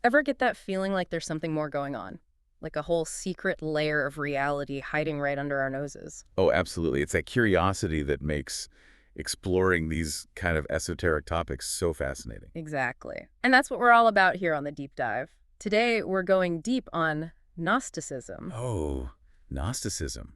Ever get that feeling like there's something more going on? Like a whole secret layer of reality hiding right under our noses? Oh, absolutely. It's that curiosity that makes exploring these kind of esoteric topics so fascinating. Exactly. And that's what we're all about here on the Deep Dive. Today, we're going deep on Gnosticism. Oh, Gnosticism,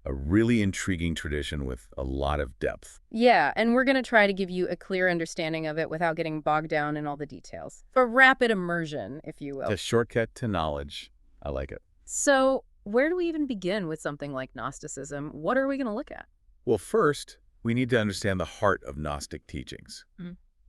a really intriguing tradition with a lot of depth. Yeah, and we're going to try to give you a clear understanding of it without getting bogged down in all the details. A rapid immersion, if you A will. shortcut to knowledge. I like it. So, where do we even begin with something like Gnosticism? What are we going to look at? Well, first, we need to understand the heart of Gnostic teachings.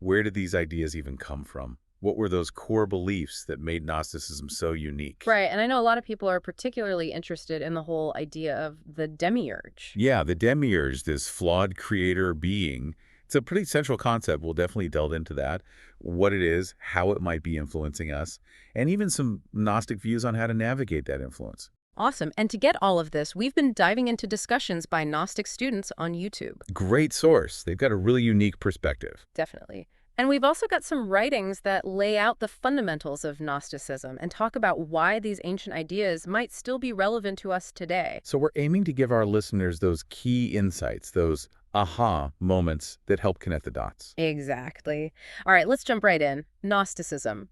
Where did these ideas even come from? What were those core beliefs that made Gnosticism so unique? Right, and I know a lot of people are particularly interested in the whole idea of the demiurge. Yeah, the Demiurge, this flawed creator being, it's a pretty central concept. We'll definitely delve into that, what it is, how it might be influencing us, and even some Gnostic views on how to navigate that influence. Awesome. And to get all of this, we've been diving into discussions by Gnostic students on YouTube. Great source. They've got a really unique perspective. Definitely. And we've also got some writings that lay out the fundamentals of Gnosticism and talk about why these ancient ideas might still be relevant to us today. So we're aiming to give our listeners those key insights, those aha moments that help connect the dots. Exactly. All right, let's jump right in. Gnosticism.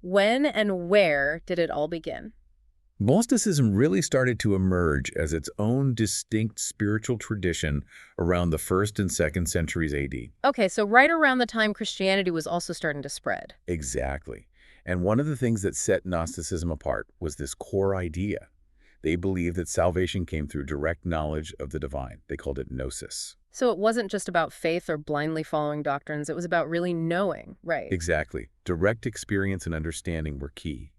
When and where did it all begin? Gnosticism really started to emerge as its own distinct spiritual tradition around the 1st and 2nd centuries AD. Okay, so right around the time Christianity was also starting to spread. Exactly. And one of the things that set Gnosticism apart was this core idea. They believed that salvation came through direct knowledge of the divine. They called it gnosis. So it wasn't just about faith or blindly following doctrines, it was about really knowing, right? Exactly. Direct experience and understanding were key.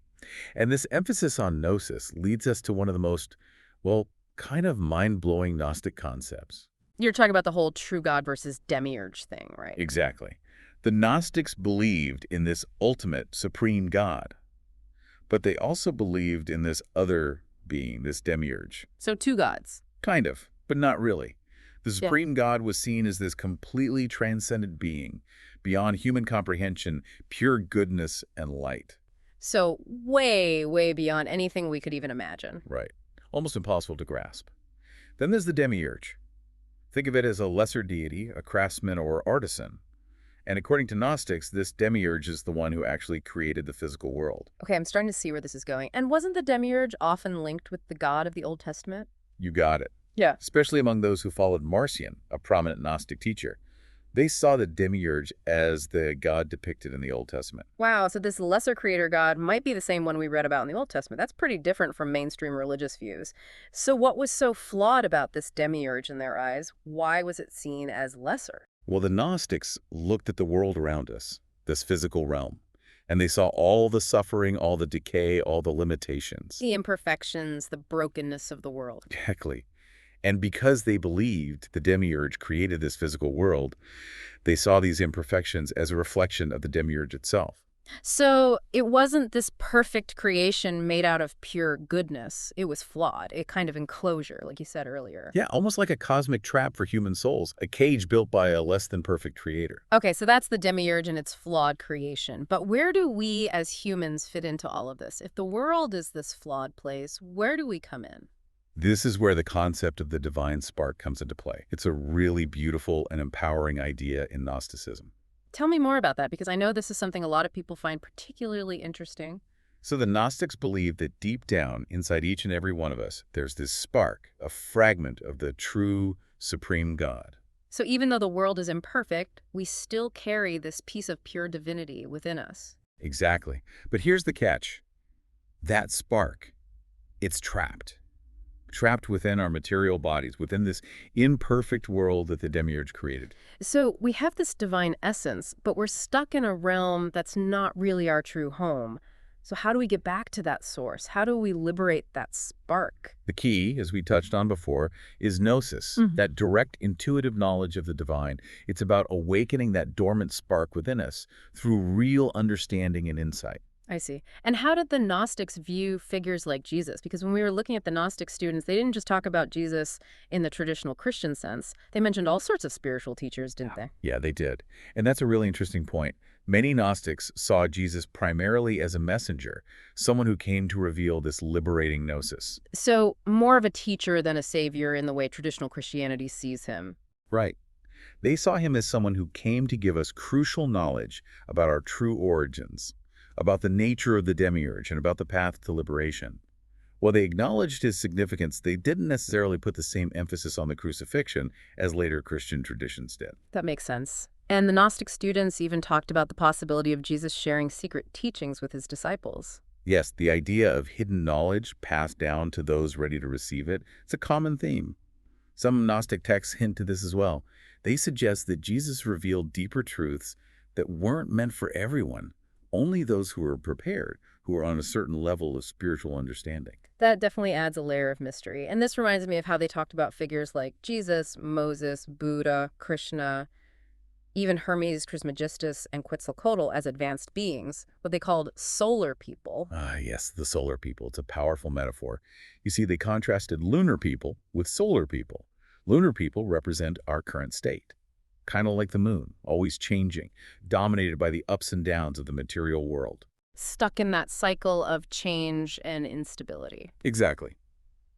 And this emphasis on gnosis leads us to one of the most, well, kind of mind-blowing Gnostic concepts. You're talking about the whole true God versus demiurge thing, right? Exactly. The Gnostics believed in this ultimate supreme God, but they also believed in this other being, this demiurge. So two gods. Kind of, but not really. The Yeah. supreme God was seen as this completely transcendent being, beyond human comprehension, pure goodness and light. So way, way beyond anything we could even imagine. Right. Almost impossible to grasp. Then there's the demiurge. Think of it as a lesser deity, a craftsman or artisan. And according to Gnostics, this demiurge is the one who actually created the physical world. Okay, I'm starting to see where this is going. And wasn't the demiurge often linked with the God of the Old Testament? You got it. Yeah. Especially among those who followed Marcion, a prominent Gnostic teacher. They saw the demiurge as the god depicted in the Old Testament. Wow, so this lesser creator God might be the same one we read about in the Old Testament. That's pretty different from mainstream religious views. So what was so flawed about this demiurge in their eyes? Why was it seen as lesser? Well, the Gnostics looked at the world around us, this physical realm, and they saw all the suffering, all the decay, all the limitations. The imperfections, the brokenness of the world. Exactly. And because they believed the demiurge created this physical world, they saw these imperfections as a reflection of the demiurge itself. So it wasn't this perfect creation made out of pure goodness. It was flawed, a kind of enclosure, like you said earlier. Yeah, almost like a cosmic trap for human souls, a cage built by a less than perfect creator. Okay, so that's the demiurge and its flawed creation. But where do we as humans fit into all of this? If the world is this flawed place, where do we come in? This is where the concept of the divine spark comes into play. It's a really beautiful and empowering idea in Gnosticism. Tell me more about that, because I know this is something a lot of people find particularly interesting. So the Gnostics believe that deep down inside each and every one of us, there's this spark, a fragment of the true supreme God. So even though the world is imperfect, we still carry this piece of pure divinity within us. Exactly. But here's the catch. That spark, it's trapped. Trapped within our material bodies, within this imperfect world that the demiurge created. So we have this divine essence, but we're stuck in a realm that's not really our true home. So how do we get back to that source? How do we liberate that spark? The key, as we touched on before, is gnosis, that direct intuitive knowledge of the divine. It's about awakening that dormant spark within us through real understanding and insight. I see. And how did the Gnostics view figures like Jesus? Because when we were looking at the Gnostic students, they didn't just talk about Jesus in the traditional Christian sense. They mentioned all sorts of spiritual teachers, didn't they? Yeah, they did. And that's a really interesting point. Many Gnostics saw Jesus primarily as a messenger, someone who came to reveal this liberating gnosis. So more of a teacher than a savior in the way traditional Christianity sees him. Right. They saw him as someone who came to give us crucial knowledge about our true origins, about the nature of the Demiurge, and about the path to liberation. While they acknowledged his significance, they didn't necessarily put the same emphasis on the crucifixion as later Christian traditions did. That makes sense. And the Gnostic students even talked about the possibility of Jesus sharing secret teachings with his disciples. Yes, the idea of hidden knowledge passed down to those ready to receive it, it's a common theme. Some Gnostic texts hint to this as well. They suggest that Jesus revealed deeper truths that weren't meant for everyone, only those who were prepared, who were on a certain level of spiritual understanding. That definitely adds a layer of mystery. And this reminds me of how they talked about figures like Jesus, Moses, Buddha, Krishna, even Hermes Trismegistus and Quetzalcoatl as advanced beings, what they called solar people. Ah, yes, the solar people. It's a powerful metaphor. You see, they contrasted lunar people with solar people. Lunar people represent our current state, kind of like the moon, always changing, dominated by the ups and downs of the material world. Stuck in that cycle of change and instability. Exactly.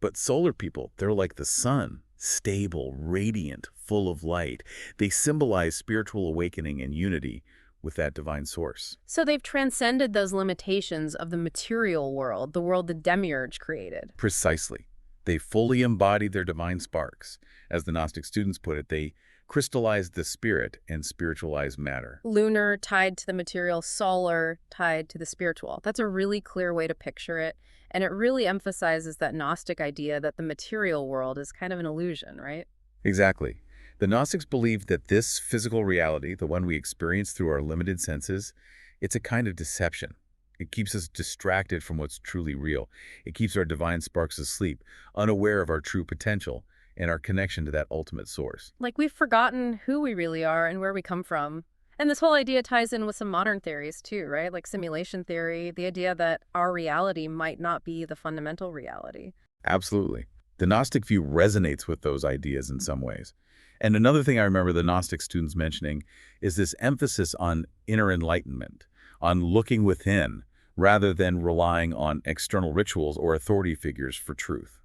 But solar people, they're like the sun, stable, radiant, full of light. They symbolize spiritual awakening and unity with that divine source. So they've transcended those limitations of the material world, the world the Demiurge created. Precisely. They fully embodied their divine sparks. As the Gnostic students put it, they crystallized the spirit and spiritualized matter. Lunar tied to the material, solar tied to the spiritual. That's a really clear way to picture it. And it really emphasizes that Gnostic idea that the material world is kind of an illusion, right? Exactly. The Gnostics believed that this physical reality, the one we experience through our limited senses, it's a kind of deception. It keeps us distracted from what's truly real. It keeps our divine sparks asleep, unaware of our true potential and our connection to that ultimate source. Like we've forgotten who we really are and where we come from. And this whole idea ties in with some modern theories too, right? Like simulation theory, the idea that our reality might not be the fundamental reality. Absolutely. The Gnostic view resonates with those ideas in some ways. And another thing I remember the Gnostic students mentioning is this emphasis on inner enlightenment, on looking within, rather than relying on external rituals or authority figures for truth.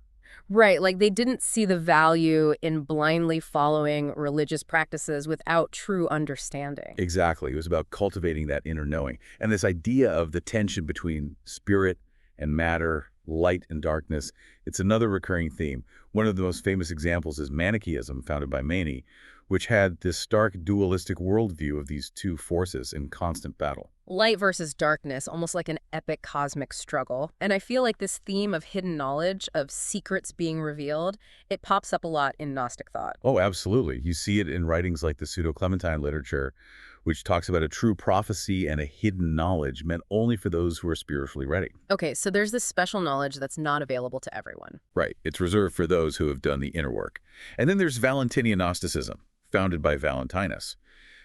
Right, like they didn't see the value in blindly following religious practices without true understanding. Exactly. It was about cultivating that inner knowing. And this idea of the tension between spirit and matter, light and darkness, it's another recurring theme. One of the most famous examples is Manichaeism, founded by Mani, which had this stark dualistic worldview of these two forces in constant battle. Light versus darkness, almost like an epic cosmic struggle. And I feel like this theme of hidden knowledge, of secrets being revealed, it pops up a lot in Gnostic thought. Oh, absolutely. You see it in writings like the Pseudo-Clementine literature, which talks about a true prophecy and a hidden knowledge meant only for those who are spiritually ready. Okay, so there's this special knowledge that's not available to everyone. Right. It's reserved for those who have done the inner work. And then there's Valentinian Gnosticism, founded by Valentinus.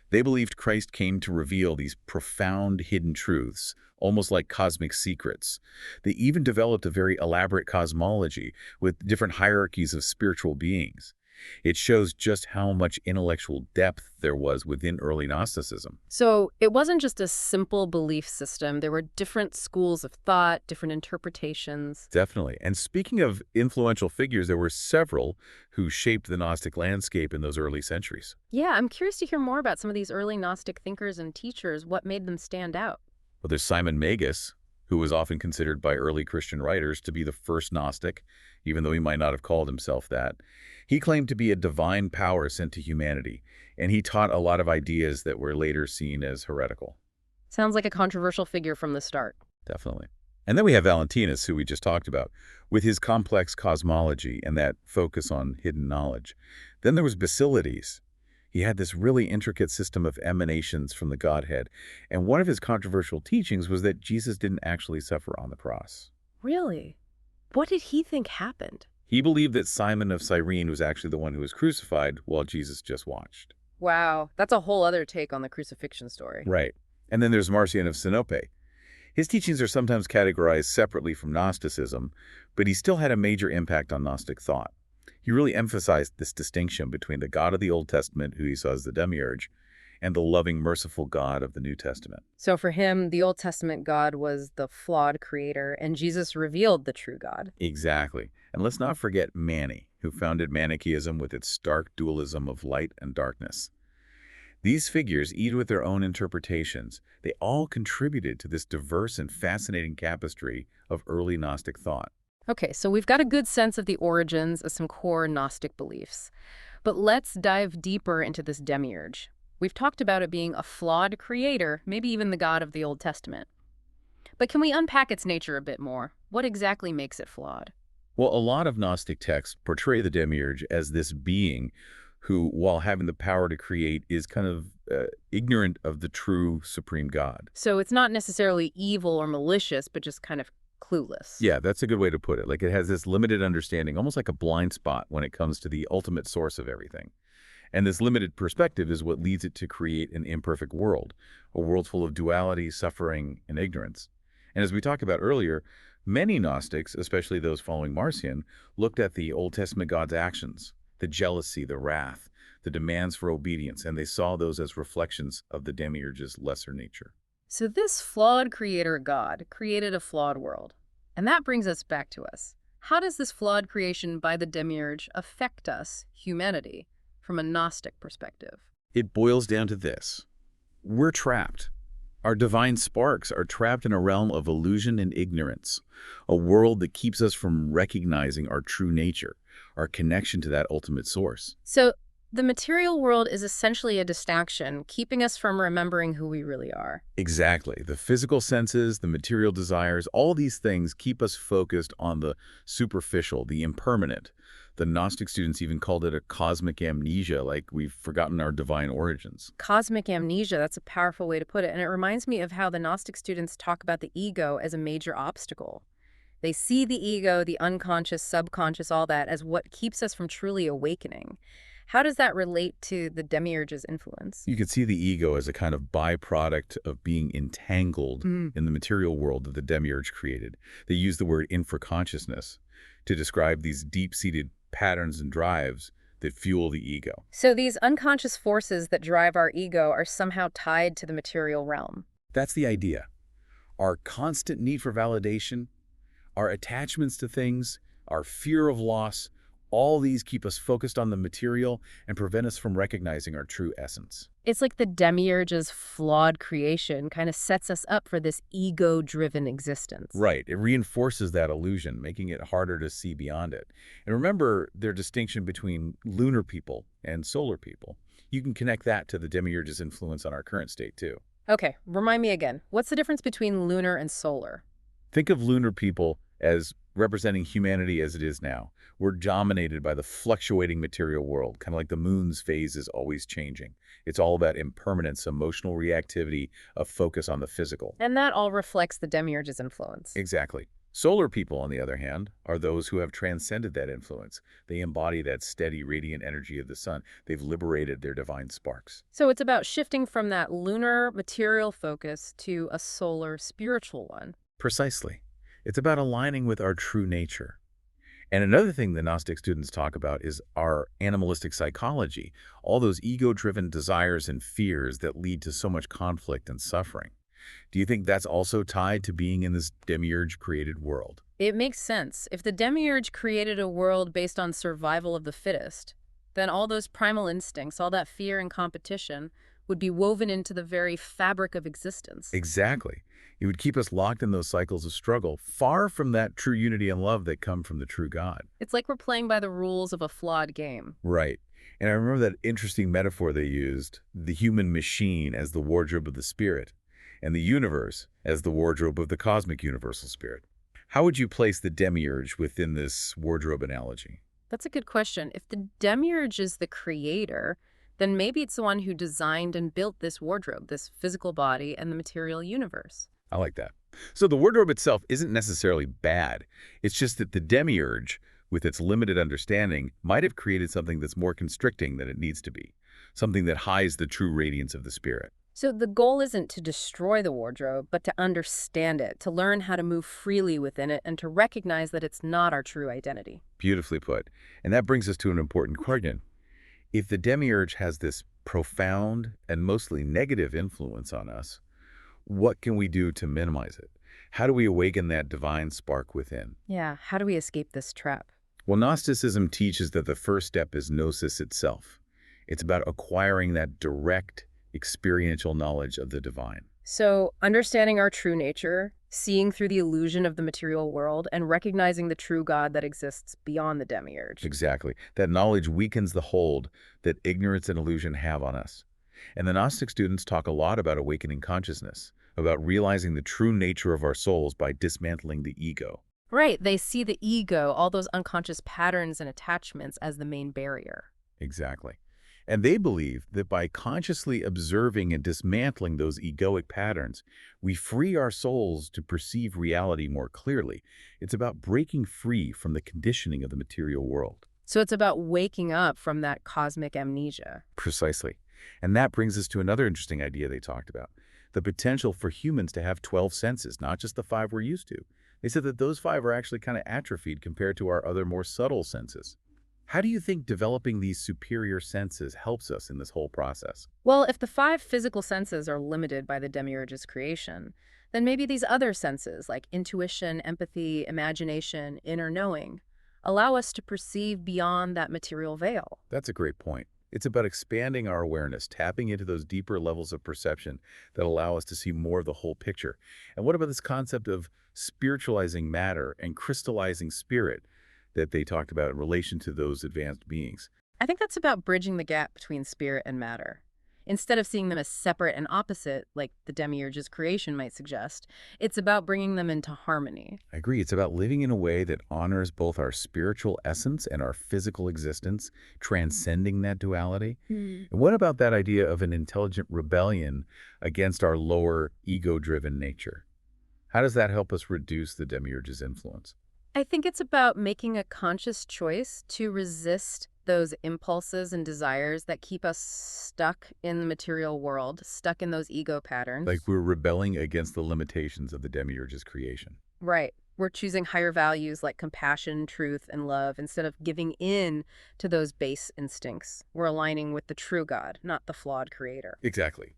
They believed Christ came to reveal these profound hidden truths, almost like cosmic secrets. They even developed a very elaborate cosmology with different hierarchies of spiritual beings. It shows just how much intellectual depth there was within early Gnosticism. So it wasn't just a simple belief system. There were different schools of thought, different interpretations. Definitely. And speaking of influential figures, there were several who shaped the Gnostic landscape in those early centuries. Yeah, I'm curious to hear more about some of these early Gnostic thinkers and teachers, what made them stand out. Well, there's Simon Magus, who was often considered by early Christian writers to be the first Gnostic, even though he might not have called himself that. He claimed to be a divine power sent to humanity, and he taught a lot of ideas that were later seen as heretical. Sounds like a controversial figure from the start. Definitely. And then we have Valentinus, who we just talked about, with his complex cosmology and that focus on hidden knowledge. Then there was Basilides. He had this really intricate system of emanations from the Godhead, and one of his controversial teachings was that Jesus didn't actually suffer on the cross. Really? What did he think happened? He believed that Simon of Cyrene was actually the one who was crucified while Jesus just watched. Wow, that's a whole other take on the crucifixion story. Right. And then there's Marcion of Sinope. His teachings are sometimes categorized separately from Gnosticism, but he still had a major impact on Gnostic thought. He really emphasized this distinction between the God of the Old Testament, who he saw as the Demiurge, and the loving, merciful God of the New Testament. So for him, the Old Testament God was the flawed creator, and Jesus revealed the true God. Exactly. And let's not forget Mani, who founded Manichaeism with its stark dualism of light and darkness. These figures, each with their own interpretations, they all contributed to this diverse and fascinating tapestry of early Gnostic thought. Okay, so we've got a good sense of the origins of some core Gnostic beliefs. But let's dive deeper into this Demiurge. We've talked about it being a flawed creator, maybe even the God of the Old Testament. But can we unpack its nature a bit more? What exactly makes it flawed? Well, a lot of Gnostic texts portray the Demiurge as this being who, while having the power to create, is kind of ignorant of the true supreme God. So it's not necessarily evil or malicious, but just kind of clueless. Yeah, that's a good way to put it. Like it has this limited understanding, almost like a blind spot when it comes to the ultimate source of everything. And this limited perspective is what leads it to create an imperfect world, a world full of duality, suffering, and ignorance. And as we talked about earlier, many Gnostics, especially those following Marcion, looked at the Old Testament God's actions, the jealousy, the wrath, the demands for obedience, and they saw those as reflections of the Demiurge's lesser nature. So this flawed creator God created a flawed world. And that brings us back to us. How does this flawed creation by the Demiurge affect us, humanity, from a Gnostic perspective? It boils down to this. We're trapped. Our divine sparks are trapped in a realm of illusion and ignorance, a world that keeps us from recognizing our true nature, our connection to that ultimate source. So the material world is essentially a distraction, keeping us from remembering who we really are. Exactly. The physical senses, the material desires, all these things keep us focused on the superficial, the impermanent. The Gnostic students even called it a cosmic amnesia, like we've forgotten our divine origins. Cosmic amnesia, that's a powerful way to put it. And it reminds me of how the Gnostic students talk about the ego as a major obstacle. They see the ego, the unconscious, subconscious, all that, as what keeps us from truly awakening. How does that relate to the Demiurge's influence? You could see the ego as a kind of byproduct of being entangled in the material world that the Demiurge created. They use the word infraconsciousness to describe these deep-seated patterns and drives that fuel the ego. So these unconscious forces that drive our ego are somehow tied to the material realm. That's the idea. Our constant need for validation, our attachments to things, our fear of loss, all these keep us focused on the material and prevent us from recognizing our true essence. It's like the Demiurge's flawed creation kind of sets us up for this ego-driven existence. Right. It reinforces that illusion, making it harder to see beyond it. And remember their distinction between lunar people and solar people. You can connect that to the Demiurge's influence on our current state, too. Okay, remind me again. What's the difference between lunar and solar? Think of lunar people as representing humanity as it is now. We're dominated by the fluctuating material world, kind of like the moon's phase is always changing. It's all about impermanence, emotional reactivity, a focus on the physical. And that all reflects the Demiurge's influence. Exactly. Solar people, on the other hand, are those who have transcended that influence. They embody that steady, radiant energy of the sun. They've liberated their divine sparks. So it's about shifting from that lunar material focus to a solar spiritual one. Precisely. It's about aligning with our true nature. And another thing the Gnostic students talk about is our animalistic psychology, all those ego-driven desires and fears that lead to so much conflict and suffering. Do you think that's also tied to being in this Demiurge-created world? It makes sense. If the Demiurge created a world based on survival of the fittest, then all those primal instincts, all that fear and competition, would be woven into the very fabric of existence. Exactly. It would keep us locked in those cycles of struggle, far from that true unity and love that come from the true God. It's like we're playing by the rules of a flawed game. Right. And I remember that interesting metaphor they used, the human machine as the wardrobe of the spirit, and the universe as the wardrobe of the cosmic universal spirit. How would you place the Demiurge within this wardrobe analogy? That's a good question. If the Demiurge is the creator, then maybe it's the one who designed and built this wardrobe, this physical body and the material universe. I like that. So the wardrobe itself isn't necessarily bad. It's just that the Demiurge, with its limited understanding, might have created something that's more constricting than it needs to be, something that hides the true radiance of the spirit. So the goal isn't to destroy the wardrobe, but to understand it, to learn how to move freely within it, and to recognize that it's not our true identity. Beautifully put. And that brings us to an important question. If the Demiurge has this profound and mostly negative influence on us, what can we do to minimize it? How do we awaken that divine spark within? Yeah, how do we escape this trap? Well, Gnosticism teaches that the first step is gnosis itself. It's about acquiring that direct, experiential knowledge of the divine. So, understanding our true nature, seeing through the illusion of the material world, and recognizing the true God that exists beyond the demiurge. Exactly. That knowledge weakens the hold that ignorance and illusion have on us. And the Gnostic students talk a lot about awakening consciousness, about realizing the true nature of our souls by dismantling the ego. Right, they see the ego, all those unconscious patterns and attachments, as the main barrier. Exactly. And they believe that by consciously observing and dismantling those egoic patterns, we free our souls to perceive reality more clearly. It's about breaking free from the conditioning of the material world. So it's about waking up from that cosmic amnesia. Precisely. And that brings us to another interesting idea they talked about, the potential for humans to have 12 senses, not just the 5 we're used to. They said that those 5 are actually kind of atrophied compared to our other more subtle senses. How do you think developing these superior senses helps us in this whole process? Well, if the 5 physical senses are limited by the demiurge's creation, then maybe these other senses, like intuition, empathy, imagination, inner knowing, allow us to perceive beyond that material veil. That's a great point. It's about expanding our awareness, tapping into those deeper levels of perception that allow us to see more of the whole picture. And what about this concept of spiritualizing matter and crystallizing spirit that they talked about in relation to those advanced beings? I think that's about bridging the gap between spirit and matter. Instead of seeing them as separate and opposite, like the demiurge's creation might suggest, it's about bringing them into harmony. I agree. It's about living in a way that honors both our spiritual essence and our physical existence, transcending that duality. Hmm. And what about that idea of an intelligent rebellion against our lower ego-driven nature? How does that help us reduce the demiurge's influence? I think it's about making a conscious choice to resist those impulses and desires that keep us stuck in the material world, stuck in those ego Like patterns. we're rebelling against the limitations of the demiurge's creation. Right. We're choosing higher values like compassion, truth, and love instead of giving in to those base instincts. We're aligning with the true God, not the flawed creator. Exactly.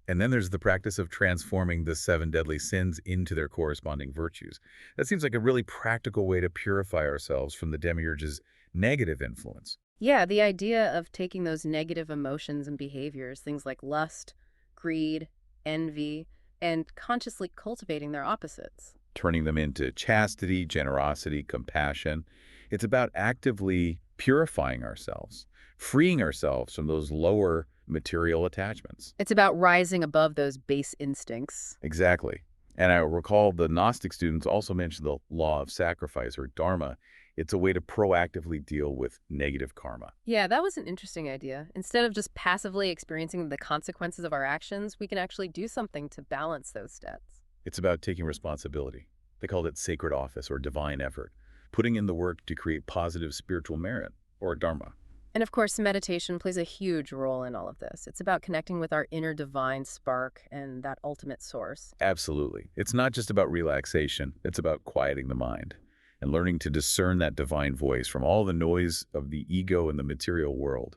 And then there's the practice of transforming the 7 deadly sins into their corresponding virtues. That seems like a really practical way to purify ourselves from the demiurge's negative influence. Yeah, the idea of taking those negative emotions and behaviors, things like lust, greed, envy, and consciously cultivating their opposites. Turning them into chastity, generosity, compassion. It's about actively purifying ourselves, freeing ourselves from those lower material attachments. It's about rising above those base instincts. Exactly. And I recall the Gnostic students also mentioned the law of sacrifice, or dharma. It's a way to proactively deal with negative karma. Yeah, that was an interesting idea. Instead of just passively experiencing the consequences of our actions, we can actually do something to balance those debts. It's about taking responsibility. They called it sacred office or divine effort, putting in the work to create positive spiritual merit, or dharma. And of course, meditation plays a huge role in all of this. It's about connecting with our inner divine spark and that ultimate source. Absolutely. It's not just about relaxation. It's about quieting the mind and learning to discern that divine voice from all the noise of the ego and the material world.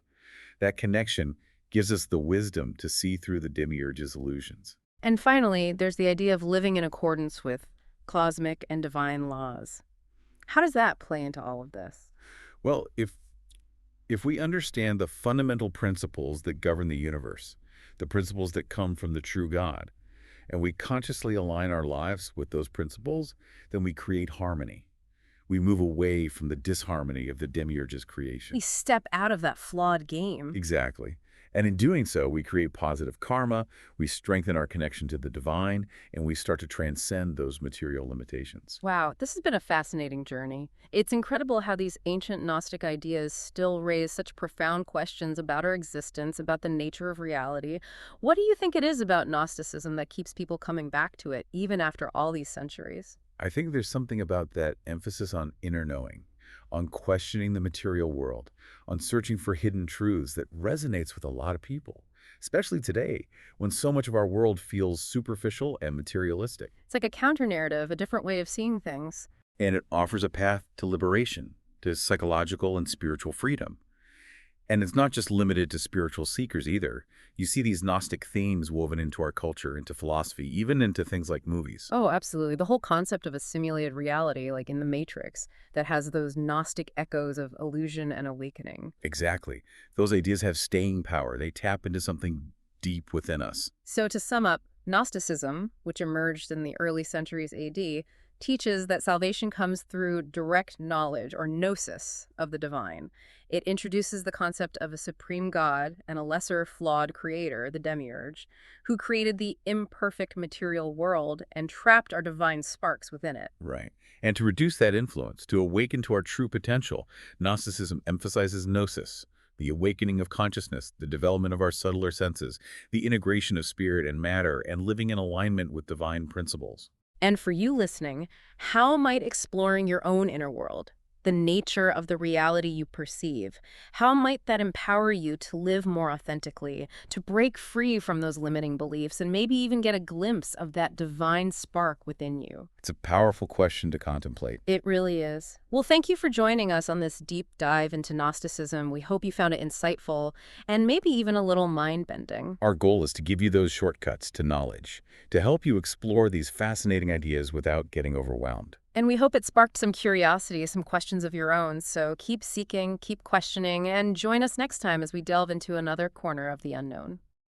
That connection gives us the wisdom to see through the demiurge's illusions. And finally, there's the idea of living in accordance with cosmic and divine laws. How does that play into all of this? Well, if we understand the fundamental principles that govern the universe, the principles that come from the true God, and we consciously align our lives with those principles, then we create harmony. We move away from the disharmony of the demiurge's creation. We step out of that flawed game. Exactly. And in doing so, we create positive karma, we strengthen our connection to the divine, and we start to transcend those material limitations. Wow, this has been a fascinating journey. It's incredible how these ancient Gnostic ideas still raise such profound questions about our existence, about the nature of reality. What do you think it is about Gnosticism that keeps people coming back to it, even after all these centuries? I think there's something about that emphasis on inner knowing, on questioning the material world, on searching for hidden truths that resonates with a lot of people, especially today when so much of our world feels superficial and materialistic. It's like a counter-narrative, a different way of seeing things. And it offers a path to liberation, to psychological and spiritual freedom. And it's not just limited to spiritual seekers either. You see these Gnostic themes woven into our culture, into philosophy, even into things like movies. Oh, absolutely. The whole concept of a simulated reality, like in The Matrix, that has those Gnostic echoes of illusion and awakening. Exactly. Those ideas have staying power. They tap into something deep within us. So to sum up, Gnosticism, which emerged in the early centuries AD, teaches that salvation comes through direct knowledge, or gnosis, of the divine. It introduces the concept of a supreme God and a lesser flawed creator, the Demiurge, who created the imperfect material world and trapped our divine sparks within it. Right. And to reduce that influence, to awaken to our true potential, Gnosticism emphasizes gnosis, the awakening of consciousness, the development of our subtler senses, the integration of spirit and matter, and living in alignment with divine principles. And for you listening, how might exploring your own inner world, the nature of the reality you perceive, how might that empower you to live more authentically, to break free from those limiting beliefs, and maybe even get a glimpse of that divine spark within you? It's a powerful question to contemplate. It really is. Well, thank you for joining us on this deep dive into Gnosticism. We hope you found it insightful and maybe even a little mind-bending. Our goal is to give you those shortcuts to knowledge, to help you explore these fascinating ideas without getting overwhelmed. And we hope it sparked some curiosity, some questions of your own. So keep seeking, keep questioning, and join us next time as we delve into another corner of the unknown.